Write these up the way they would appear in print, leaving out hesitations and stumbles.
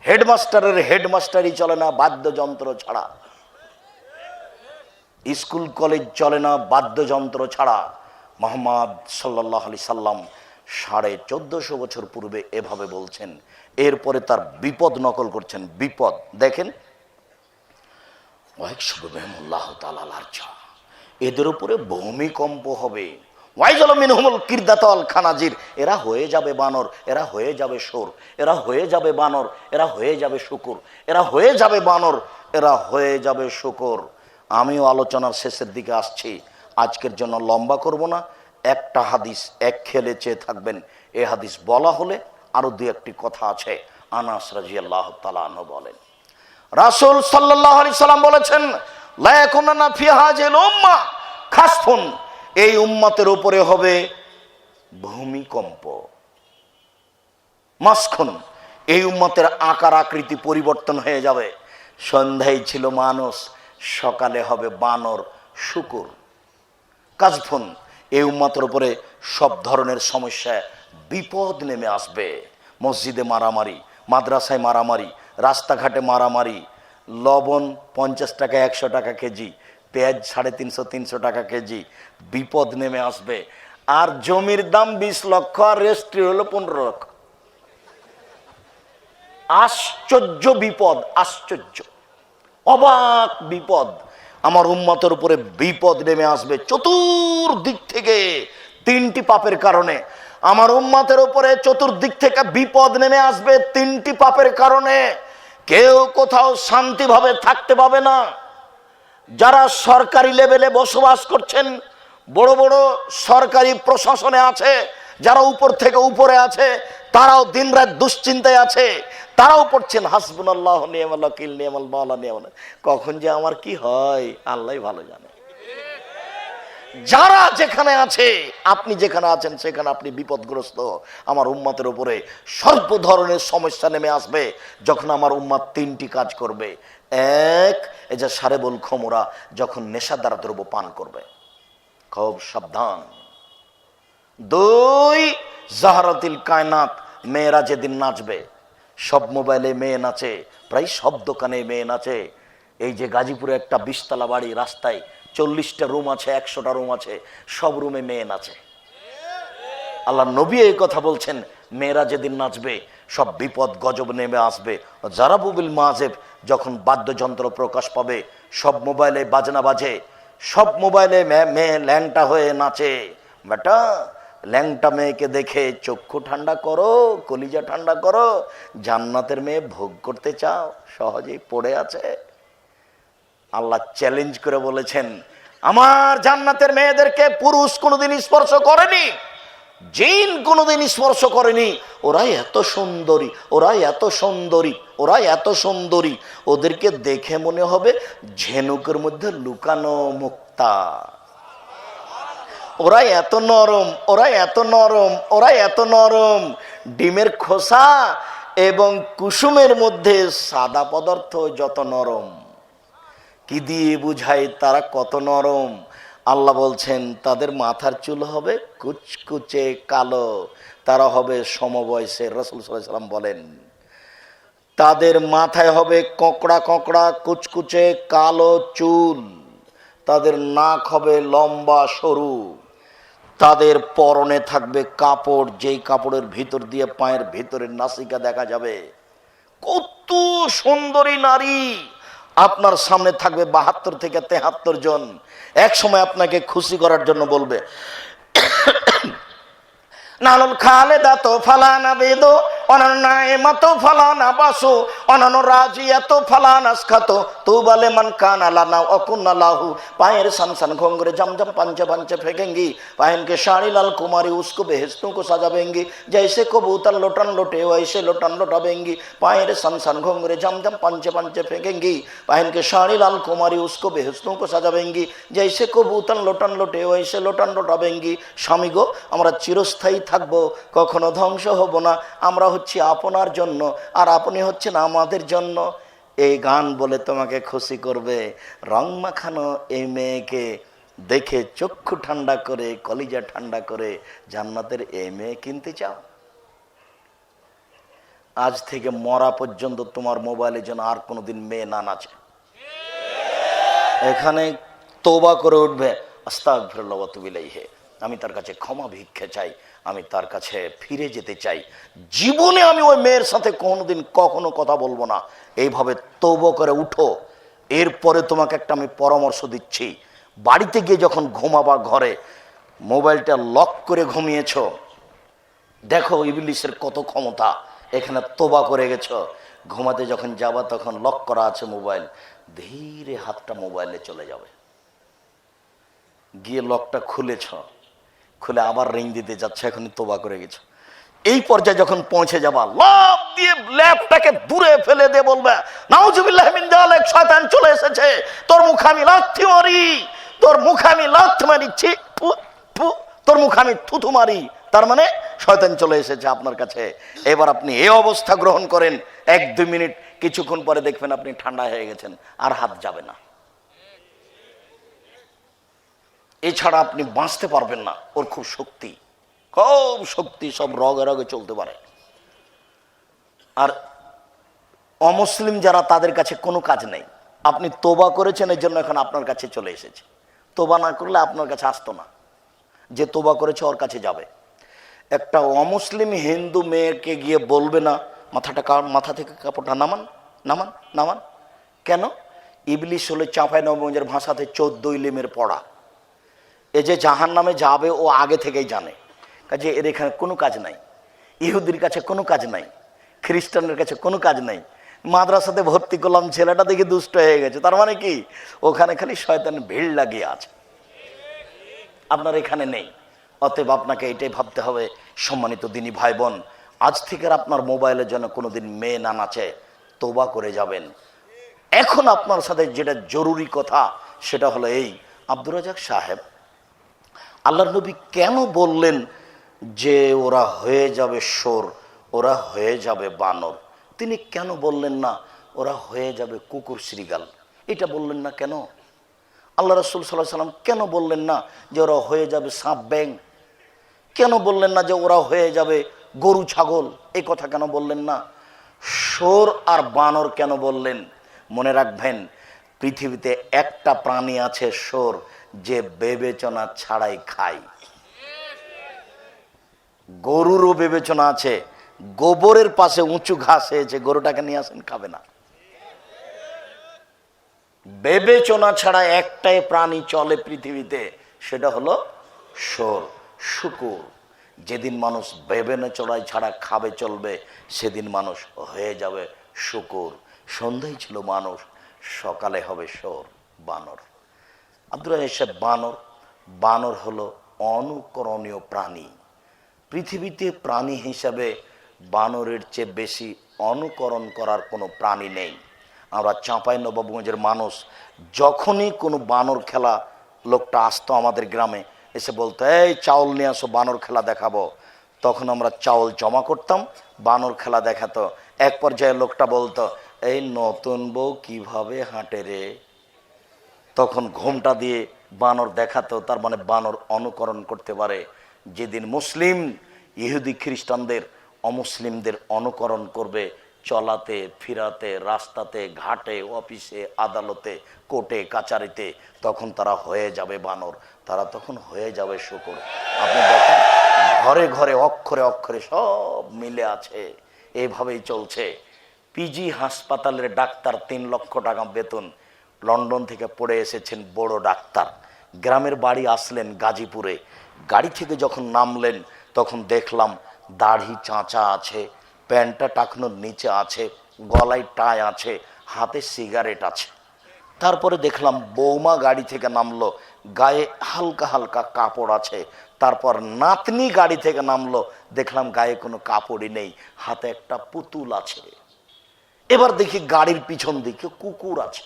হেডমাস্টারের হেডমাস্টারই চলে না বাদ্যযন্ত্র ছাড়া, স্কুল কলেজ চলে না বাদ্যযন্ত্র ছাড়া। মুহাম্মদ সাল্লাল্লাহু আলাইহি সাল্লাম 1450 বছর পূর্বে এভাবে বলছেন, এরপরে তার বিপদ নকল করছেন। বিপদ দেখেন, এদের উপরে ভূমিকম্প হবে, এরা হয়ে যাবে বানর, এরা হয়ে যাবে সোর, এরা হয়ে যাবে বানর, এরা হয়ে যাবে শুকুর, এরা হয়ে যাবে বানর, এরা হয়ে যাবে শুকুর। আমিও আলোচনার শেষের দিকে আসছি, আজকের জন্য লম্বা করব না। একটা হাদিস এক খেলে চেয়ে থাকবেন, এ হাদিস বলা হলে আরো দু একটি কথা আছে। আনাস রাদিয়াল্লাহু তাআলা আনহু বলেন, রাসূল সাল্লাল্লাহু আলাইহি সাল্লাম বলেছেন, লা ইয়াকুনানা ফি হাযিল উম্মাহ খাসফুন, এই উম্মতের উপরে হবে ভূমিকম্প, মাসখুন, এই উম্মতের আকার আকৃতি পরিবর্তন হয়ে যাবে। সন্ধ্যায় ছিল মানুষ, সকালে হবে বানর শুকুর। কাজফুন, এই উম্মতের উপরে সব ধরনের সমস্যা বিপদ নেমে আসবে। মসজিদে মারামারি, মাদ্রাসায় মারামারি, রাস্তাঘাটে মারামারি, লবণ 50 টাকা 100 টাকা কেজি, পেঁয়াজ 350-300 টাকা কেজি, বিপদ নেমে আসবে। আর জমির দাম 20 লক্ষ আর রেজিস্ট্রি হলো 15 লক্ষ। আশ্চর্য বিপদ, আশ্চর্য অবাক বিপদ। আমার উম্মতের উপরে বিপদ নেমে আসবে চতুর্দিক থেকে, 3টি পাপের কারণে। আমার উম্মতের উপরে চতুর্দিক থেকে বিপদ নেমে আসবে 3টি পাপের কারণে। কেউ কোথাও শান্তিভাবে থাকতে পাবে না। যারা সরকারি লেভেলে বসবাস করছেন, বড় বড় সরকারি প্রশাসনে আছে, যারা উপর থেকে উপরে আছে, তারাও দিনরাত দুশ্চিন্তায় আছে। তারাও পড়ছেন হাসবুনাল্লাহু ওয়া নি'মাল ওয়াকিল, নি'মাল মাওলা নি'মাল, কখন যে আমার কি হয় আল্লাহই ভালো জানে। যারা যেখানে আছে, আপনি যেখানে আছেন সেখানে আপনি বিপদগ্রস্ত। আমার উম্মতের উপরে সর্ব ধরনের সমস্যা নেমে আসবে যখন আমার উম্মত 3টি কাজ করবে। এক, এই যে সারেবুল খমরা, যখন নেশাদার দ্রব্য পান করবে, খুব সাবধান। 2, জাহারাতিল কায়নাত, মেয়েরা যেদিন নাচবে, সব মোবাইলে মেয়ে নাচে, প্রায় সব দোকানে মেয়ে নাচে। এই যে গাজীপুরে একটা 20 তলা বাড়ি, রাস্তায় 40টা রুম আছে, 100টা রুম আছে, সব রুমে মেয়ে নাচে। আল্লাহ নবী এই কথা বলছেন, মেয়েরা যেদিন নাচবে সব বিপদ গজব নেমে আসবে। জারাবুবিল মাজেব, যখন বাদ্যযন্ত্র প্রকাশ পাবে, সব মোবাইলে বাজনা বাজে, সব মোবাইলে মেয়ে ল্যাংটা হয়ে নাচে। বেটা, ল্যাংটা মেয়েকে দেখে চক্ষু ঠান্ডা করো, কলিজা ঠান্ডা করো। জান্নাতের মেয়ে ভোগ করতে চাও, সহজেই পড়ে আছে। আল্লাহ চ্যালেঞ্জ করে বলেছেন, আমার জান্নাতের মেয়েদেরকে পুরুষ কোনোদিন স্পর্শ করেনি, জিন কোনোদিন স্পর্শ করেনি। ওরাই এত সুন্দরী, ওরাই এত সুন্দরী, ওরাই এত সুন্দরী, ওদেরকে দেখে মনে হবে ঝিনুকের মধ্যে লুকানো মুক্তা। ওরাই এত নরম, ওরাই এত নরম, ওরাই এত নরম। ডিমের খোসা এবং কুসুমের মধ্যে সাদা পদার্থ যত নরম, কি দিয়ে বুঝায় তারা কত নরম? আল্লাহ বলছেন, তাদের মাথার চুল হবে কুচকুচে কালো, তারা হবে সমবয়সের। রাসূল সাল্লাল্লাহু আলাইহি ওয়াসাল্লাম বলেন, তাদের মাথায় হবে কোঁকড়া কোঁকড়া কুচকুচে কালো চুল, তাদের নাক হবে লম্বা সরু, তাদের পরনে থাকবে কাপড়, যেই কাপড়ের ভিতর দিয়ে পায়ের ভিতরের নাসিকা দেখা যাবে। কত সুন্দরী নারী! আপনার সামনে থাকবে 72 থেকে 73 জন, এক সময় আপনাকে খুশি করার জন্য বলবে, নানুল খালেদাতো ফালানা বেদো অননায়মাতো ফালানা বাসু অনন রাজিয়াতো ফালানা আসখাতো তুবালে মান কানা লানা অকুন্না লাহু। পায়ের সানসান ঘোঙ্গরে জমজম পাঞ্চে পাঞ্চে फेंकेंगी, पहन के साड़ी लाल कुमारी उसको बेहस्तों को सजावेंगी, जैसे कबूतर लोटन लोटे वैसे लोटन लोटावेंगी। पाয়ের সানসান ঘোঙ্গরে জমজম পাঞ্চে পাঞ্চে फेंकेंगी, पहन के साड़ी लाल कुमारी उसको बेहस्तों को सजावेंगी, जैसे कबूतर लोटन लोटे वैसे लोटन लोटावेंगी। স্বামী গো, আমরা চিরস্থায়ী থাকবো, কখনো ধ্বংস হব না। আমরা হচ্ছি আপনার জন্য, আর আপনি হচ্ছেন আমাদের জন্য। এই গান বলে তোমাকে খুশি করবে। রং মাখানো এই মেয়েকে দেখে চক্ষু ঠান্ডা করে, কলিজা ঠান্ডা করে জান্নাতের এই মেয়ে কিনতে চাও? আজ থেকে মরা পর্যন্ত তোমার মোবাইলে যেন আর কোনোদিন মেয়ে না নাচে। এখানে তওবা করে উঠবে, আস্তাগফিরুল্লাহ ওয়া আতুবু ইলাইহি, আমি তার কাছে ক্ষমা ভিক্ষা চাই, আমি তার কাছে ফিরে যেতে চাই, জীবনে আমি ওই মেয়ের সাথে কোনোদিন কখনো কথা বলবো না। এইভাবে তওবা করে উঠো। এরপরে তোমাকে একটা আমি পরামর্শ দিচ্ছি, বাড়িতে গিয়ে যখন ঘুমাবা ঘরে মোবাইলটা লক করে ঘুমিয়েছো, দেখো ইবলিসের কত ক্ষমতা। এখানে তওবা করে গেছো, ঘুমাতে যখন যাবা তখন লক করা আছে মোবাইল, ধীরে হাতটা মোবাইলে চলে যাবে, গিয়ে লকটা খুলেছ, খুলে আবার রিং দিতে যাচ্ছে, এখনই তওবা করে গেছো। এই পর্যায়ে যখন পৌঁছে যাবা, লাফ দিয়ে ল্যাপটাকে দূরে ফেলে দিয়ে বলবে, নাউজুবিল্লাহি মিন যালিক, শয়তান চলে এসেছে, তোর মুখে আমি লাথি মারি, তোর মুখে আমি লাথি মারিছি, তোর মুখে আমি থুথু মারি। তার মানে শয়তান চলে এসেছে আপনার কাছে। এবার আপনি এই অবস্থা গ্রহণ করেন, 1-2 মিনিট, কিছুক্ষণ পরে দেখবেন আপনি ঠান্ডা হয়ে গেছেন, আর হাত যাবে না। এছাড়া আপনি বাঁচতে পারবেন না। ওর খুব শক্তি, খুব শক্তি, সব রগে রগে চলতে পারে। আর অমুসলিম যারা, তাদের কাছে কোনো কাজ নেই। আপনি তওবা করেছেন, এর জন্য এখন আপনার কাছে চলে এসেছে। তওবা না করলে আপনার কাছে আসতো না। যে তওবা করেছে ওর কাছে যাবে। একটা অমুসলিম হিন্দু মেয়েকে গিয়ে বলবে না, মাথা থেকে কাপড়টা নামান, নামান, নামান। কেন? ইবলিস হলে চাঁপাইনবাবগঞ্জের ভাষাতে 14 ইলিমের পড়া। এ যে জাহান নামে যাবে ও আগে থেকেই জানে, কাজে এর এখানে কোনো কাজ নাই। ইহুদির কাছে কোনো কাজ নাই, খ্রিস্টানের কাছে কোনো কাজ নাই। মাদ্রাসাতে ভর্তি করলাম, ছেলেটা দেখে দুষ্ট হয়ে গেছে, তার মানে কি ওখানে খালি শয়তান ভিড় লাগিয়ে আছে, আপনার এখানে নেই। অতএব আপনাকে এটাই ভাবতে হবে, সম্মানিত দিনী ভাই বোন, আজ থেকে আপনার মোবাইলের জন্য কোনোদিন মেয়ে না নাচে, তওবা করে যাবেন। এখন আপনার সাথে যেটা জরুরি কথা সেটা হলো এই, আব্দুর রাজ্জাক সাহেব, আল্লাহর নবী কেন বললেন যে ওরা হয়ে যাবে শোর, ওরা হয়ে যাবে বানর? তিনি কেন বললেন না ওরা হয়ে যাবে কুকুর শ্রীগাল? এটা বললেন না কেন? আল্লাহ রাসূল সাল্লাল্লাহু আলাইহি ওয়াসাল্লাম কেন বললেন না যে ওরা হয়ে যাবে সাপ ব্যাং? কেন বললেন না যে ওরা হয়ে যাবে গরু ছাগল? এই কথা কেন বললেন না? শোর আর বানর কেন বললেন? মনে রাখবেন, পৃথিবীতে একটা প্রাণী আছে শোর, যে বিবেচনা ছাড়াই খায়। গরুরও বিবেচনা আছে, গোবরের পাশে উঁচু ঘাস হয়েছে, গরুটাকে নিয়ে আসেন, খাবে না। বিবেচনা ছাড়া একটাই প্রাণী চলে পৃথিবীতে, সেটা হলো শোর, শুকুর। যেদিন মানুষ বিবেচনা ছাড়া খাবে চলবে, সেদিন মানুষ হয়ে যাবে শুকুর। সন্ধ্যায় ছিল মানুষ, সকালে হবে শোর, বানর। আব্দুর রাজ্জাক সাহেব, বানর হলো অনুকরণীয় প্রাণী। পৃথিবীতে প্রাণী হিসাবে বানরের চেয়ে বেশি অনুকরণ করার কোনো প্রাণী নেই। আমরা চাঁপাইনবাবগঞ্জের মানুষ, যখনই কোনো বানর খেলা লোকটা আসতো আমাদের গ্রামে, এসে বলতো, এই চাউল নিয়ে আসো, বানর খেলা দেখাবো। তখন আমরা চাউল জমা করতাম, বানর খেলা দেখাতো। এক পর্যায়ে লোকটা বলতো, এই নতুন বউ কিভাবে হাঁটে রে? তখন ঘোমটা দিয়ে বানর দেখাতো, তার মানে বানর অনুকরণ করতে পারে। যেদিন মুসলিম ইহুদি খ্রিস্টানদের অমুসলিমদের অনুকরণ করবে, চলাতে ফিরাতে, রাস্তাতে, ঘাটে, অফিসে, আদালতে, কোর্টে কাচারিতে, তখন তারা হয়ে যাবে বানর, তারা তখন হয়ে যাবে শুকর। আপনি দেখেন, ঘরে ঘরে অক্ষরে অক্ষরে সব মিলে আছে, এইভাবেই চলছে। পিজি হাসপাতালের ডাক্তার, 3 লক্ষ টাকা বেতন, লন্ডন থেকে পড়ে এসেছেন, বড় ডাক্তার। গ্রামের বাড়ি আসলেন গাজীপুরে, গাড়ি থেকে যখন নামলেন তখন দেখলাম দাড়ি চাঁচা আছে, প্যান্টটা টাকনোর নিচে আছে, গলায় টাই আছে, হাতে সিগারেট আছে। তারপরে দেখলাম বৌমা গাড়ি থেকে নামলো, গায়ে হালকা হালকা কাপড় আছে। তারপর নাতনি গাড়ি থেকে নামলো, দেখলাম গায়ে কোনো কাপড়ই নেই, হাতে একটা পুতুল আছে। এবার দেখি গাড়ির পিছন দিকে কুকুর আছে।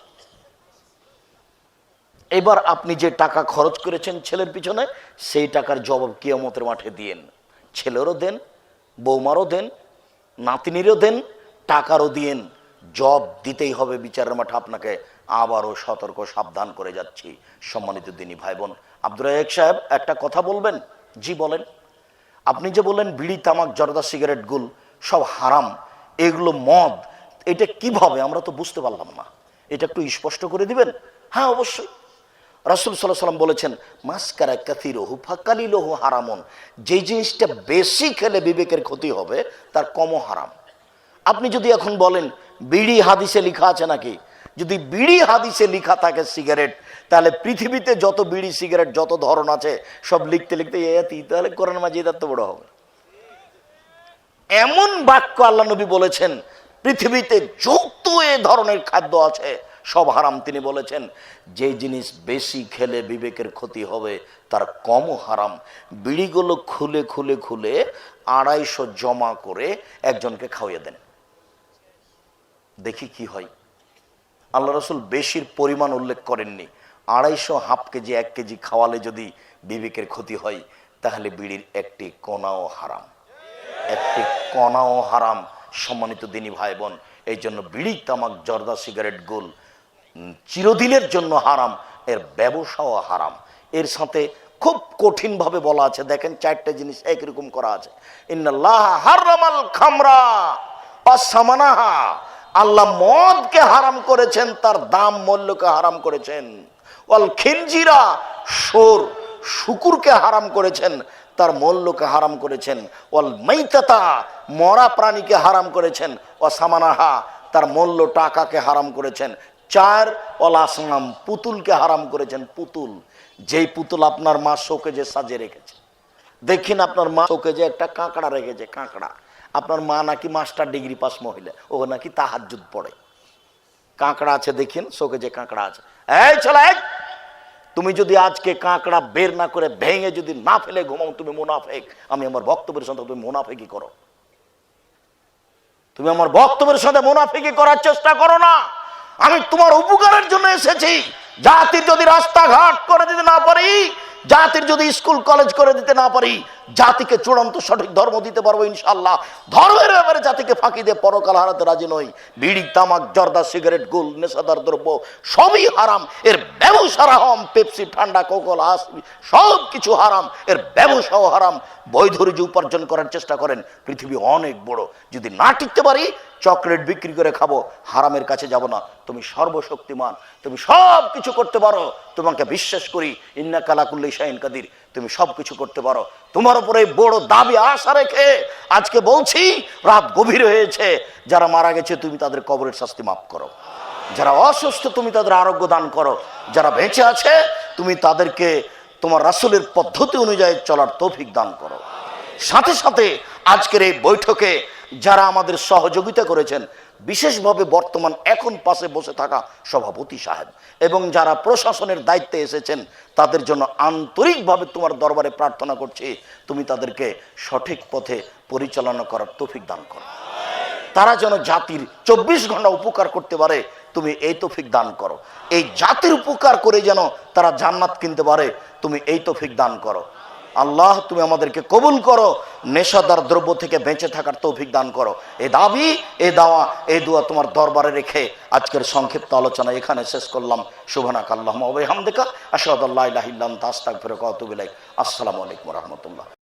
এবার আপনি যে টাকা খরচ করেছেন ছেলের পিছনে, সেই টাকার জবাব কিয়ামতের মাঠে দিয়েন। ছেলেরও দেন, বৌমারও দেন, নাতিনিরও দেন, টাকারও দিয়েন। জব দিতেই হবে বিচারের মাঠে আপনাকে। আবারও সতর্ক সাবধান করে যাচ্ছি, সম্মানিত দিনী ভাই বোন। আব্দুর রাজ্জাক সাহেব, একটা কথা বলবেন? জি বলেন। আপনি যে বললেন বিড়ি, তামাক, জর্দা, সিগারেট, গুল সব হারাম, এগুলো মদ, এটা কিভাবে আমরা তো বুঝতে পারলাম না, এটা একটু স্পষ্ট করে দিবেন। হ্যাঁ অবশ্যই, রাসূল সাল্লাল্লাহু আলাইহি ওয়াসাল্লাম বলেছেন মাসকারা কাসিরুহু ফাকালিলুহু হারামুন, যে জিনিসটা বেশি খেলে বিবেকের ক্ষতি হবে তার কমও হারাম। আপনি যদি এখন বলেন বিড়ি হাদিসে লেখা আছে নাকি, যদি বিড়ি হাদিসে লেখা থাকে সিগারেট, তাহলে পৃথিবীতে যত বিড়ি সিগারেট যত ধরন আছে সব লিখতে লিখতে তাহলে কোরআন মাজিদ এত বড় হবে। এমন বাক্য আল্লাহ নবী বলেছেন, পৃথিবীতে যত এ ধরনের খাদ্য আছে সব হারাম। তিনি বলেছেন যে জিনিস বেশি খেলে বিবেকের ক্ষতি হবে তার কমও হারাম। বিড়িগুলো খুলে খুলে খুলে 250 জমা করে একজনকে খাওয়িয়ে দেন, দেখি কি হয়। আল্লাহ রাসূল বেশির পরিমাণ উল্লেখ করেননি। 250 হাফ কেজি 1 কেজি খাওয়ালে যদি বিবেকের ক্ষতি হয়, তাহলে বিড়ির একটি কণাও হারাম, একটি কণাও হারাম। সম্মানিত দিনী ভাই বোন, এই জন্য বিড়ি, তামাক, জর্দা, সিগারেট, গোল চিরদিনের জন্য হারাম, এর ব্যবসাও হারাম। এর সাথে খুব কঠিন ভাবে বলা আছে, দেখেন 4টে জিনিস একরকম করা আছে। ইন্নাল্লাহ হারামাল খামরা ওয়াস সামানাহা, আল্লাহ মদকে হারাম করেছেন, তার দাম মূল্যকে হারাম করেছেন। ওয়াল খিনজিরা, শুকুরকে হারাম করেছেন, তার মূল্যকে হারাম করেছেন। ওয়াল মাইতাতা, মরা প্রাণীকে হারাম করেছেন। ওয়া সামানাহা, তার মূল্য টাকাকে হারাম করেছেন। 4 ওয়াল আসনাম, পুতুলকে হারাম করেছেন। পুতুল, যেই পুতুল আপনার মা শোকেজে সাজিয়ে রেখেছে, দেখেন আপনার মা শোকেজে একটা কাঁকড়া রেখেছে, কাঁকড়া। আপনার মা নাকি মাস্টার ডিগ্রি পাস মহিলা, ও নাকি তাহাজ্জুদ পড়ে, কাঁকড়া আছে দেখেন শোকেজে, কাঁকড়া আছে। এই ছেলে, তুমি যদি আজকে কাঁকড়া বের না করে ভেঙে যদি না ফেলে ঘুমাও, তুমি মুনাফিক। আমি আমার বক্তব্যের সাথে তুমি মুনাফিকি করো, তুমি আমার বক্তব্যের সাথে মুনাফিকি করার চেষ্টা করো না। আমি তোমার উপকারের জন্য এসেছি। জাতির যদি রাস্তাঘাট করে দিতে না পারি, জাতির যদি স্কুল কলেজ করে দিতে না পারি, জাতিকে চূড়ান্ত সঠিক ধর্ম দিতে পারবো ইনশাআল্লাহ। ধর্মের ব্যাপারে জাতিকে ফাঁকি দিয়ে পরকাল হারাতে রাজি নই। বিড়ি, তামাক, জর্দা, সিগারেট, গোল, নেশাদার দ্রব্য সবই হারাম, এর ব্যবসা হারাম। পেপসি, ঠান্ডা, কোকোলা, সব কিছু হারাম, এর ব্যবসাও হারাম। বৈধ রুজি উপার্জন করার চেষ্টা করেন, পৃথিবী অনেক বড়। যদি না টিকতে পারি, চকলেট বিক্রি করে খাবো, হারামের কাছে যাব না। তুমি সর্বশক্তিমান, তুমি সব কিছু করতে পারো, তোমাকে বিশ্বাস করি। ইন্নাকা আলা কুল্লি শাইইন কাদির, তুমি সব কিছু করতে পারো। তোমার উপরে বড় দাবি আশা রেখে আজকে বলছি, রাত গভীর হয়েছে, যারা মারা গেছে তুমি তাদের কবরের শাস্তি মাফ করো, যারা অসুস্থ তুমি তাদের আরোগ্য দান করো, যারা বেঁচে আছে তুমি তাদেরকে তোমার রাসূলের পদ্ধতি অনুযায়ী চলার তৌফিক দান করো। সাথে সাথে আজকের এই বৈঠকে যারা আমাদের সহযোগিতা করেছেন, বিশেষভাবে বর্তমান এখন পাশে বসে থাকা সভাপতি সাহেব এবং যারা প্রশাসনের দায়িত্বে এসেছেন, তাদের জন্য আন্তরিকভাবে তোমার দরবারে প্রার্থনা করছি, তুমি তাদেরকে সঠিক পথে পরিচালনা করার তৌফিক দান করো। তারা যেন জাতির 24 ঘন্টা উপকার করতে পারে, তুমি এই তৌফিক দান করো। এই জাতির উপকার করে যেন তারা জান্নাত কিনতে পারে, তুমি এই তৌফিক দান করো। আল্লাহ, তুমি আমাদেরকে কবুল করো, নেশাদার দ্রব্য থেকে বেঁচে থাকার তৌফিক দান করো। এই দাবি, এই দাওয়া, এই দোয়া তোমার দরবারে রেখে আজকের সংক্ষিপ্ত আলোচনা এখানে শেষ করলাম। সুবহানাকা আল্লাহুম্মা ওয়া বিহামদিকা আশহাদু আল্লা ইলাহা ইল্লা আনতা আস্তাগফিরুকা ওয়া আতুবু ইলাইক। আসসালামু আলাইকুম ওয়া রাহমাতুল্লাহ।